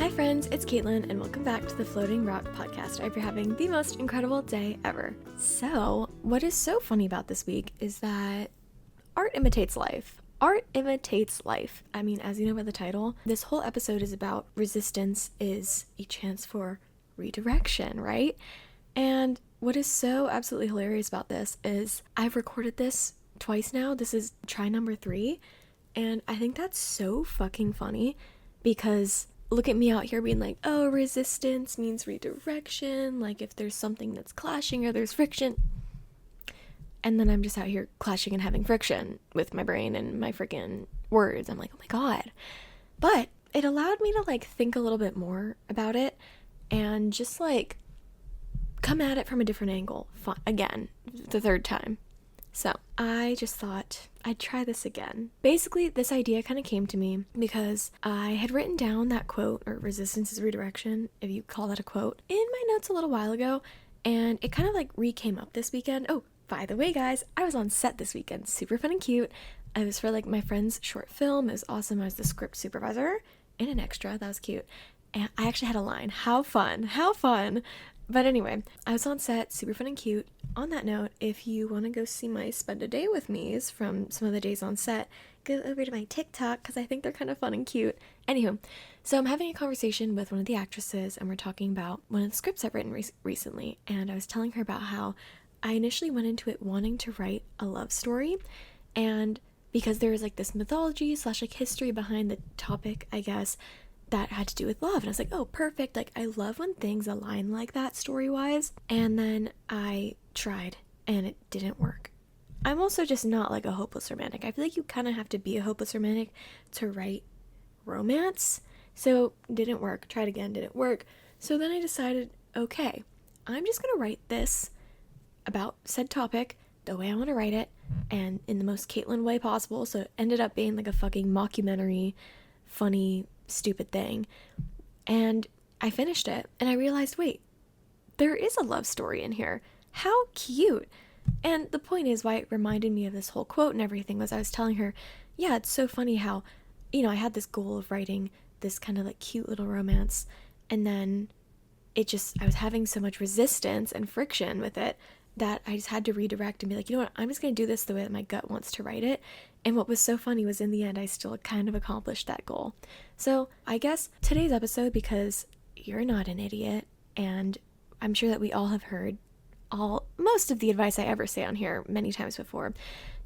Hi friends, it's Caitlin and welcome back to the Floating Rock podcast. I hope you're having the most incredible day ever. So, what is so funny about this week is that art imitates life. Art imitates life. I mean, as you know by the title, this whole episode is about resistance is a chance for redirection, right? And what is so absolutely hilarious about this is I've recorded this twice now. This is try number 3. And I think that's so fucking funny because look at me out here being like, oh, resistance means redirection. Like if there's something that's clashing or there's friction. And then I'm just out here clashing and having friction with my brain and my freaking words. I'm like, oh my God. But it allowed me to like think a little bit more about it and just like come at it from a different angle. Again, the third time. So I just thought I'd try this again. Basically, this idea kind of came to me because I had written down that quote, or resistance is redirection, if you call that a quote, in my notes a little while ago, and it kind of like re-came up this weekend. Oh, by the way, guys, I was on set this weekend. Super fun and cute. I was for like my friend's short film. It was awesome. I was the script supervisor and an extra. That was cute. And I actually had a line. How fun. How fun. But anyway, I was on set, super fun and cute. On that note, if you want to go see my spend a day with me's from some of the days on set, go over to my TikTok because I think they're kind of fun and cute. Anywho, so I'm having a conversation with one of the actresses and we're talking about one of the scripts I've written recently. And I was telling her about how I initially went into it wanting to write a love story. And because there was like this mythology / like history behind the topic, I guess, that had to do with love. And I was like, oh, perfect. Like, I love when things align like that story-wise. And then I tried and it didn't work. I'm also just not like a hopeless romantic. I feel like you kind of have to be a hopeless romantic to write romance. So didn't work. Tried again, didn't work. So then I decided, okay, I'm just going to write this about said topic the way I want to write it and in the most Caitlin way possible. So it ended up being like a fucking mockumentary, funny, stupid thing. And I finished it and I realized, wait, there is a love story in here. How cute. And the point is why it reminded me of this whole quote and everything was I was telling her, yeah, it's so funny how, you know, I had this goal of writing this kind of like cute little romance and then I was having so much resistance and friction with it that I just had to redirect and be like, you know what, I'm just going to do this the way that my gut wants to write it. And what was so funny was in the end, I still kind of accomplished that goal. So I guess today's episode, because you're not an idiot, and I'm sure that we all have heard most of the advice I ever say on here many times before.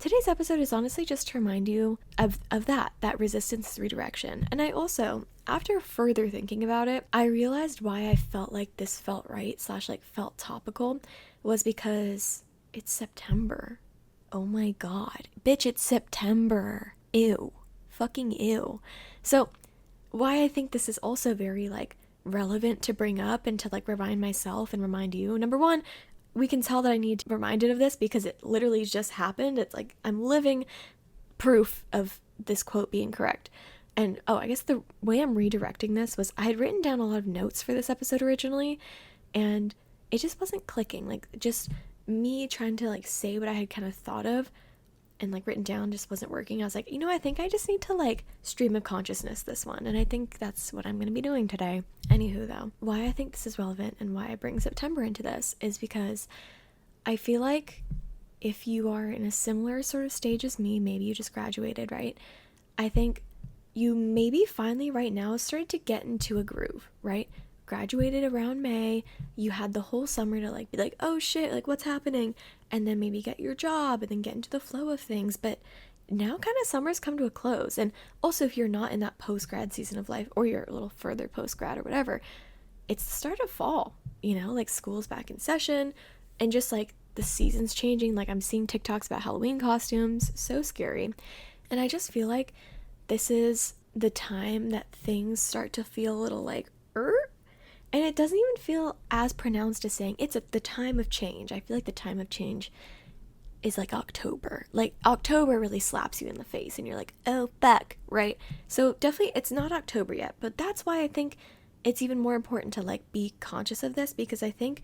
Today's episode is honestly just to remind you of that resistance is redirection. And I also, after further thinking about it, I realized why I felt like this felt right / like felt topical was because it's September. Oh my God. Bitch, it's September. Ew. Fucking ew. So why I think this is also very like relevant to bring up and to like remind myself and remind you. Number one, we can tell that I need to be reminded of this because it literally just happened. It's like I'm living proof of this quote being correct. And I guess the way I'm redirecting this was I had written down a lot of notes for this episode originally and it just wasn't clicking. Like just me trying to like say what I had kind of thought of and like written down just wasn't working. I was like, you know, I think I just need to like stream of consciousness this one. And I think that's what I'm going to be doing today. Anywho though, why I think this is relevant and why I bring September into this is because I feel like if you are in a similar sort of stage as me, maybe you just graduated, right? I think you maybe finally right now started to get into a groove, right? Graduated around May, you had the whole summer to like be like, oh shit, like what's happening? And then maybe get your job and then get into the flow of things. But now kind of summer's come to a close. And also if you're not in that post-grad season of life or you're a little further post-grad or whatever, it's the start of fall, you know, like school's back in session and just like the season's changing. Like I'm seeing TikToks about Halloween costumes, so scary. And I just feel like this is the time that things start to feel a little like, and it doesn't even feel as pronounced as saying it's the time of change. I feel like the time of change is like October. Like October really slaps you in the face and you're like, oh, fuck, right? So definitely it's not October yet, but that's why I think it's even more important to like be conscious of this because I think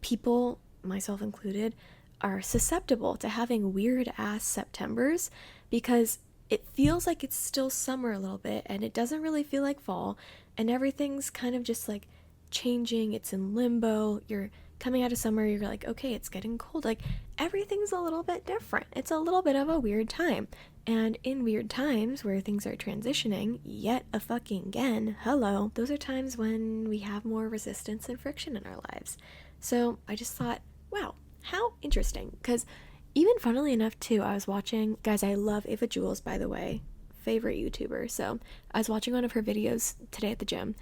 people, myself included, are susceptible to having weird ass Septembers because it feels like it's still summer a little bit and it doesn't really feel like fall. and everything's kind of just like changing. It's in limbo. You're coming out of summer, you're like, okay, it's getting cold. Like, everything's a little bit different. It's a little bit of a weird time. And in weird times where things are transitioning, yet a fucking again, hello, those are times when we have more resistance and friction in our lives. So I just thought, wow, how interesting. Because even funnily enough too, I was watching, guys, I love Ava Jules, by the way, favorite YouTuber. So I was watching one of her videos today at the gym,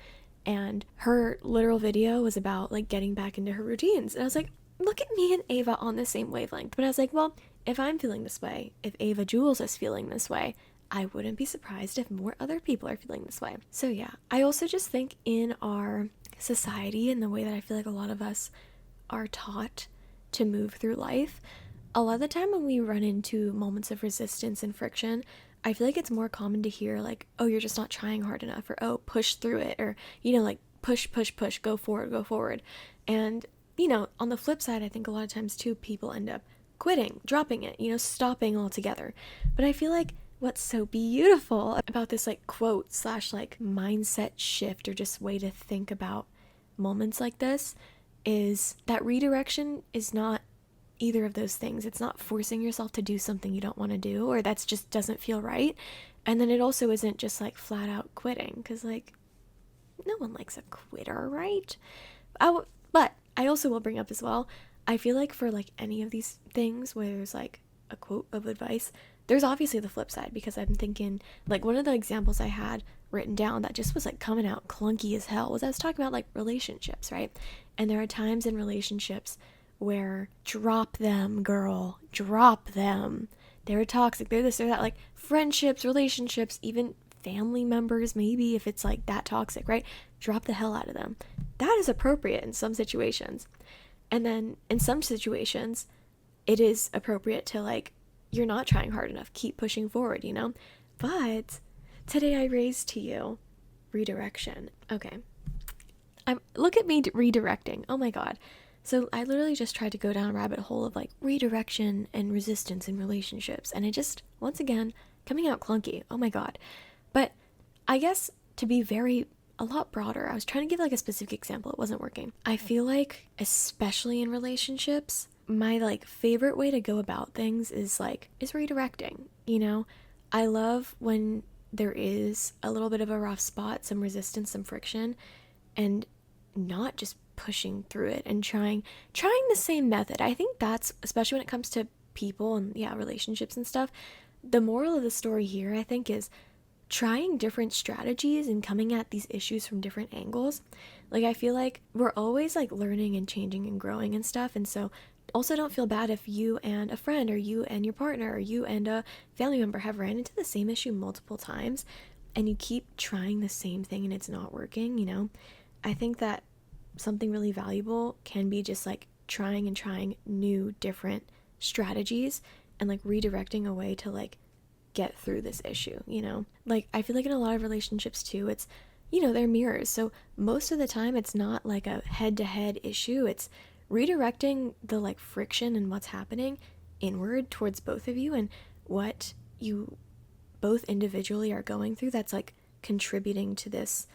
and her literal video was about like getting back into her routines. And I was like, look at me and Ava on the same wavelength. But I was like, well, if I'm feeling this way, if Ava Jules is feeling this way, I wouldn't be surprised if more other people are feeling this way. So yeah, I also just think in our society and the way that I feel like a lot of us are taught to move through life, a lot of the time when we run into moments of resistance and friction, I feel like it's more common to hear like, oh, you're just not trying hard enough, or oh, push through it, or, you know, like push, go forward. And, you know, on the flip side, I think a lot of times too, people end up quitting, dropping it, you know, stopping altogether. But I feel like what's so beautiful about this like quote / like mindset shift, or just way to think about moments like this, is that redirection is not either of those things. It's not forcing yourself to do something you don't want to do, or that's just doesn't feel right. And then it also isn't just like flat out quitting, because like no one likes a quitter, right? But I also will bring up as well, I feel like for like any of these things where there's like a quote of advice, there's obviously the flip side, because I'm thinking like one of the examples I had written down that just was like coming out clunky as hell was I was talking about like relationships, right? And there are times in relationships where drop them, girl, drop them. They're toxic, they're this, they're that, like friendships, relationships, even family members, maybe if it's like that toxic, right? Drop the hell out of them. That is appropriate in some situations. And then in some situations, it is appropriate to like, you're not trying hard enough, keep pushing forward, you know? But today I raised to you redirection. Okay. Look at me redirecting. Oh my God. So I literally just tried to go down a rabbit hole of like redirection and resistance in relationships. And it just, once again, coming out clunky. Oh my God. But I guess to be a lot broader, I was trying to give like a specific example. It wasn't working. I feel like, especially in relationships, my like favorite way to go about things is redirecting, you know? I love when there is a little bit of a rough spot, some resistance, some friction, and not just pushing through it and trying the same method. I think that's, especially when it comes to people and relationships and stuff, the moral of the story here, I think, is trying different strategies and coming at these issues from different angles. Like, I feel like we're always like learning and changing and growing and stuff. And so also don't feel bad if you and a friend, or you and your partner, or you and a family member have ran into the same issue multiple times and you keep trying the same thing and it's not working, you know? I think that something really valuable can be just like trying new different strategies and like redirecting a way to like get through this issue, you know? Like, I feel like in a lot of relationships too, it's, you know, they're mirrors. So most of the time it's not like a head-to-head issue. It's redirecting the like friction and what's happening inward towards both of you, and what you both individually are going through that's like contributing to this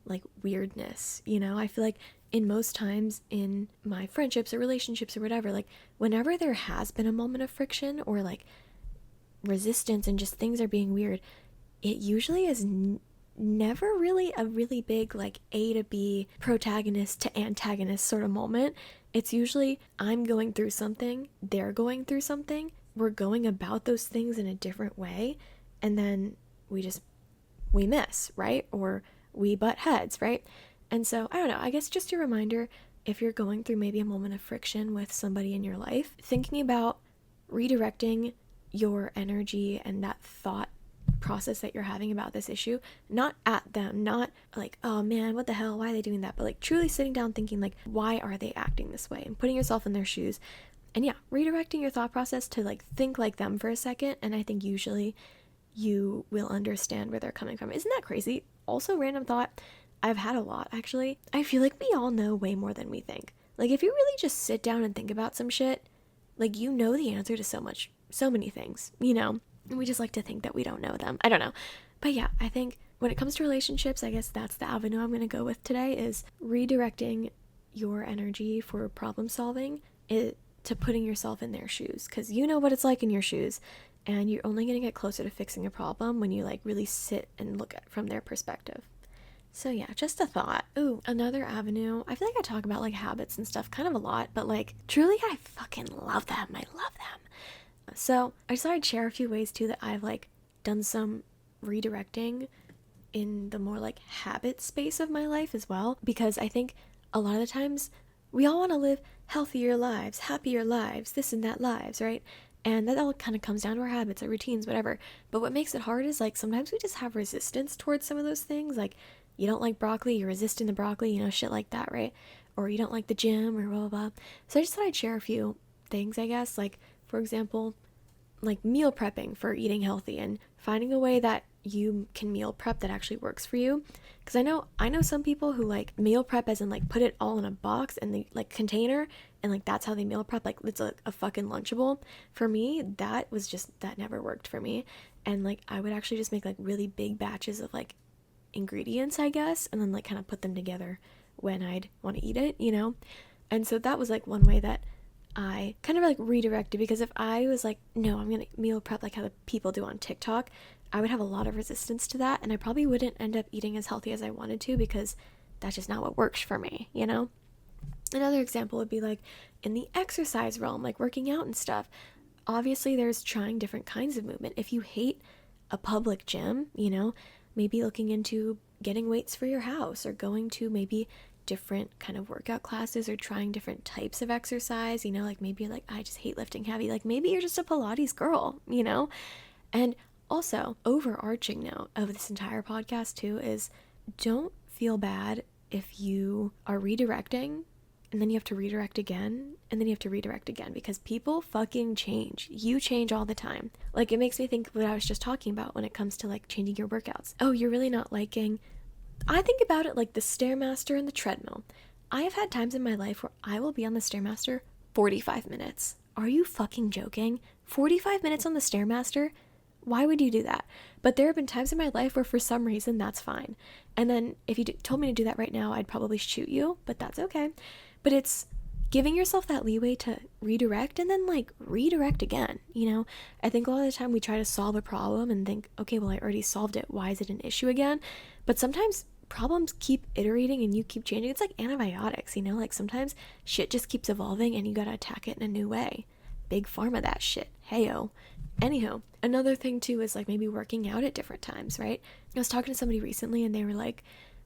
like weirdness, you know? I feel like in most times in my friendships or relationships or whatever, like whenever there has been a moment of friction or like resistance and just things are being weird, it usually is never really a really big like A to B, protagonist to antagonist sort of moment. It's usually I'm going through something, they're going through something, we're going about those things in a different way, and then we miss, right? Or we butt heads, right? And so, I don't know, I guess just a reminder, if you're going through maybe a moment of friction with somebody in your life, thinking about redirecting your energy and that thought process that you're having about this issue, not at them, not like, oh man, what the hell, why are they doing that? But like truly sitting down thinking like, why are they acting this way? And putting yourself in their shoes. And yeah, redirecting your thought process to like think like them for a second. And I think usually you will understand where they're coming from. Isn't that crazy? Also, random thought, I've had a lot actually. I feel like we all know way more than we think. Like if you really just sit down and think about some shit, like you know the answer to so many things, you know? And we just like to think that we don't know them. I don't know. But yeah, I think when it comes to relationships, I guess that's the avenue I'm going to go with today, is redirecting your energy for problem solving to putting yourself in their shoes, because you know what it's like in your shoes, and you're only going to get closer to fixing a problem when you like really sit and look at it from their perspective. So yeah, just a thought. Ooh, another avenue. I feel like I talk about like habits and stuff kind of a lot, but like truly I fucking love them. I love them. So I just thought I'd share a few ways too that I've like done some redirecting in the more like habit space of my life as well, because I think a lot of the times we all want to live healthier lives, happier lives, this and that lives, right? And that all kind of comes down to our habits, our routines, whatever. But what makes it hard is like sometimes we just have resistance towards some of those things. Like you don't like broccoli, you're resisting the broccoli, you know, shit like that, right? Or you don't like the gym or blah, blah, blah. So I just thought I'd share a few things, I guess. Like, for example, like meal prepping for eating healthy and finding a way that you can meal prep that actually works for you. Because I know some people who like meal prep as in like put it all in a box and the like container, and like that's how they meal prep, like it's a fucking Lunchable. For me, that never worked for me. And like I would actually just make like really big batches of like ingredients, I guess, and then like kind of put them together when I'd want to eat it, you know? And so that was like one way that I kind of like redirected, because if I was like, no, I'm gonna meal prep like how the people do on TikTok, I would have a lot of resistance to that, and I probably wouldn't end up eating as healthy as I wanted to, because that's just not what works for me, you know? Another example would be like in the exercise realm, like working out and stuff. Obviously there's trying different kinds of movement. If you hate a public gym, you know, maybe looking into getting weights for your house, or going to maybe different kind of workout classes, or trying different types of exercise, you know, like maybe like I just hate lifting heavy, like maybe you're just a Pilates girl, you know? And also, overarching note of this entire podcast too is don't feel bad if you are redirecting and then you have to redirect again, and then you have to redirect again, because people fucking change. You change all the time. Like it makes me think what I was just talking about when it comes to like changing your workouts. Oh, you're really not liking, I think about it like the Stairmaster and the treadmill. I have had times in my life where I will be on the Stairmaster 45 minutes. Are you fucking joking? 45 minutes on the Stairmaster? Why would you do that? But there have been times in my life where for some reason that's fine. And then if you told me to do that right now, I'd probably shoot you, but that's okay. But it's giving yourself that leeway to redirect and then like redirect again, you know? I think a lot of the time we try to solve a problem and think, okay, well, I already solved it. Why is it an issue again? But sometimes problems keep iterating and you keep changing. It's like antibiotics, you know? Like sometimes shit just keeps evolving and you gotta attack it in a new way. Big pharma that shit. Heyo. Anyhow, another thing too is like maybe working out at different times, right? I was talking to somebody recently and they were like,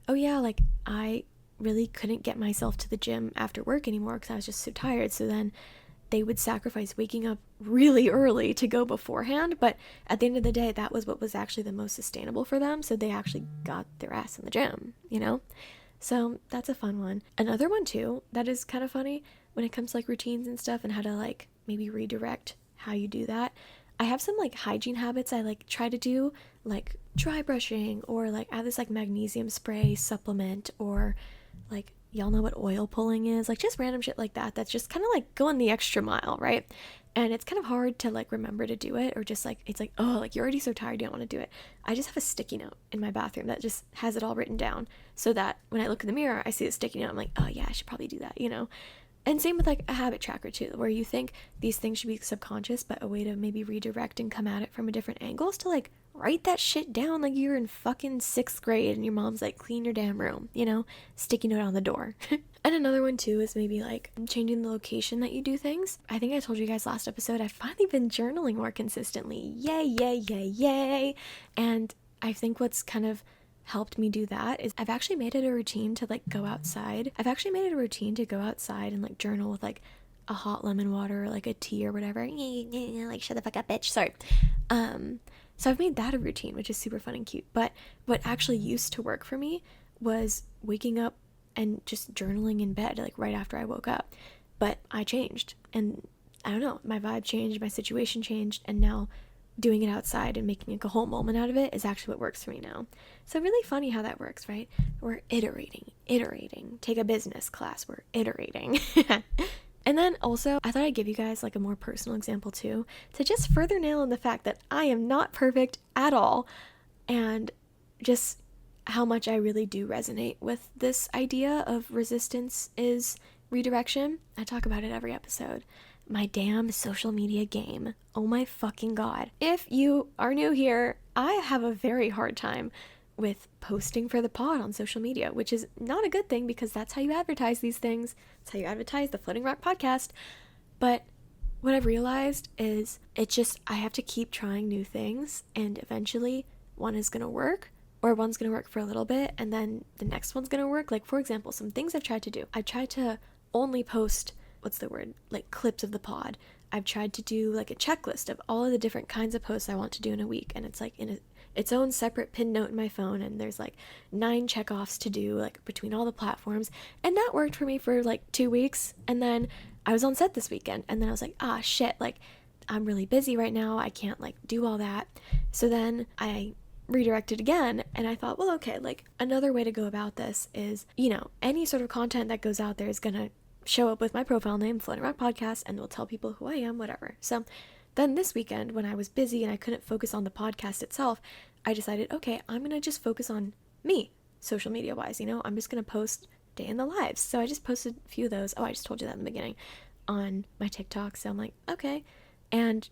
oh yeah, like I really couldn't get myself to the gym after work anymore because I was just so tired. So then they would sacrifice waking up really early to go beforehand, but at the end of the day, that was what was actually the most sustainable for them. So they actually got their ass in the gym, you know? So that's a fun one. Another one too that is kind of funny when it comes to like routines and stuff and how to like maybe redirect how you do that. I have some like hygiene habits I like try to do, like dry brushing, or like I have this like magnesium spray supplement, or like y'all know what oil pulling is, like just random shit like that. That's just kind of like going the extra mile, right? And it's kind of hard to like remember to do it, or just like it's like, oh, like you're already so tired you don't want to do it. I just have a sticky note in my bathroom that just has it all written down, so that when I look in the mirror I see the sticky note, I'm like, oh yeah, I should probably do that, you know? And same with like a habit tracker too, where you think these things should be subconscious, but a way to maybe redirect and come at it from a different angle is to like write that shit down like you're in fucking 6th grade and your mom's like, clean your damn room, you know? Sticky note on the door. And another one too is maybe like changing the location that you do things. I think I told you guys last episode, I've finally been journaling more consistently. Yay, yay, yay, yay. And I think what's kind of helped me do that is I've actually made it a routine to like go outside. I've actually made it a routine to go outside and like journal with like a hot lemon water or like a tea or whatever. Like, shut the fuck up, bitch. Sorry. So I've made that a routine, which is super fun and cute. But what actually used to work for me was waking up and just journaling in bed, like right after I woke up. But I changed, and I don't know, my vibe changed, my situation changed, and now doing it outside and making like a whole moment out of it is actually what works for me now. So really funny how that works, right? We're iterating. Take a business class, we're iterating. And then also, I thought I'd give you guys like a more personal example too, to just further nail in the fact that I am not perfect at all, and just how much I really do resonate with this idea of resistance is redirection. I talk about it every episode. My damn social media game. Oh my fucking God. If you are new here, I have a very hard time with posting for the pod on social media, which is not a good thing because that's how you advertise these things. It's how you advertise the Floating Rock podcast. But what I've realized is I have to keep trying new things, and eventually one is going to work, or one's going to work for a little bit, and then the next one's going to work. Like, for example, some things I've tried to do. I tried to only post, like clips of the pod. I've tried to do like a checklist of all of the different kinds of posts I want to do in a week, and it's like in its own separate pinned note in my phone, and there's like 9 checkoffs to do like between all the platforms, and that worked for me for like 2 weeks, and then I was on set this weekend, and then I was like, shit, like I'm really busy right now, I can't like do all that. So then I redirected again, and I thought, well, okay, like another way to go about this is, any sort of content that goes out there is gonna show up with my profile name, Floating Rock Podcast, and will tell people who I am, whatever. So then this weekend, when I was busy and I couldn't focus on the podcast itself, I decided, okay, I'm gonna just focus on me, social media wise. I'm just gonna post day in the lives. So I just posted a few of those. I just told you that in the beginning on my TikTok. So I'm like, okay. And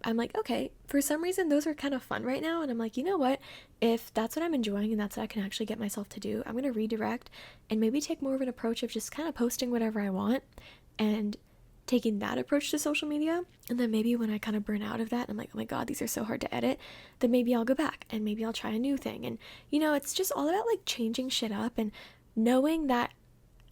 I'm like, okay, for some reason those are kind of fun right now, and I'm like, you know what, if that's what I'm enjoying and that's what I can actually get myself to do, I'm going to redirect and maybe take more of an approach of just kind of posting whatever I want and taking that approach to social media. And then maybe when I kind of burn out of that, I'm like, oh my God, these are so hard to edit, then maybe I'll go back and maybe I'll try a new thing. And it's just all about like changing shit up and knowing that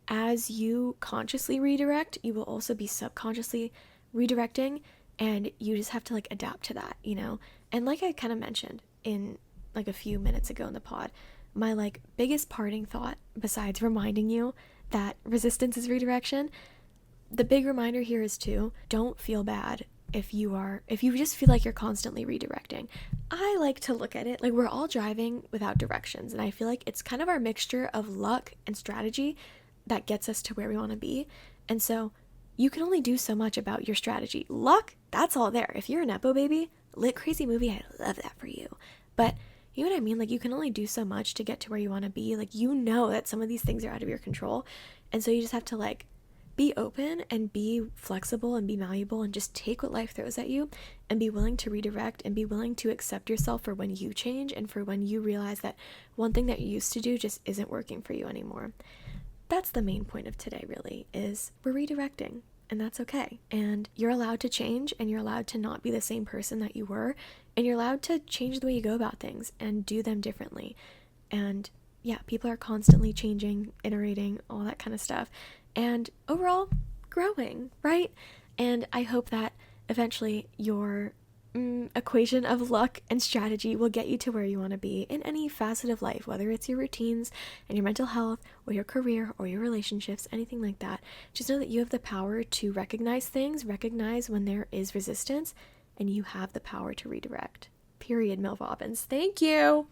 as you consciously redirect, you will also be subconsciously redirecting. And you just have to like adapt to that, And like I kind of mentioned in like a few minutes ago in the pod, my like biggest parting thought, besides reminding you that resistance is redirection, the big reminder here is don't feel bad if you just feel like you're constantly redirecting. I like to look at it like we're all driving without directions, and I feel like it's kind of our mixture of luck and strategy that gets us to where we want to be. And so you can only do so much about your strategy. Luck, that's all there. If you're a Nepo baby, lit crazy movie, I love that for you. But you know what I mean? Like, you can only do so much to get to where you want to be. Like, that some of these things are out of your control. And so you just have to like be open and be flexible and be malleable and just take what life throws at you and be willing to redirect and be willing to accept yourself for when you change and for when you realize that one thing that you used to do just isn't working for you anymore. That's the main point of today, really, is we're redirecting, and that's okay. And you're allowed to change, and you're allowed to not be the same person that you were, and you're allowed to change the way you go about things and do them differently. And yeah, people are constantly changing, iterating, all that kind of stuff, and overall growing, right? And I hope that eventually your equation of luck and strategy will get you to where you want to be in any facet of life, whether it's your routines and your mental health or your career or your relationships, anything like that. Just know that you have the power to recognize things, recognize when there is resistance, and you have the power to redirect. Period, Mel Robbins. Thank you.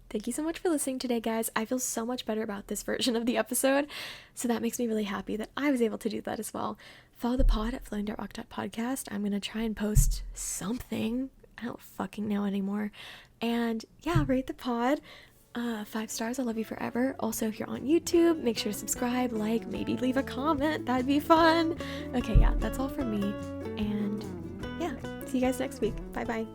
Thank you so much for listening today, guys. I feel so much better about this version of the episode, so that makes me really happy that I was able to do that as well. Follow the pod at floating.rock.podcast. I'm going to try and post something. I don't fucking know anymore. And yeah, rate the pod. 5 stars. I love you forever. Also, if you're on YouTube, make sure to subscribe, like, maybe leave a comment. That'd be fun. Okay, yeah, that's all from me. And yeah, see you guys next week. Bye-bye.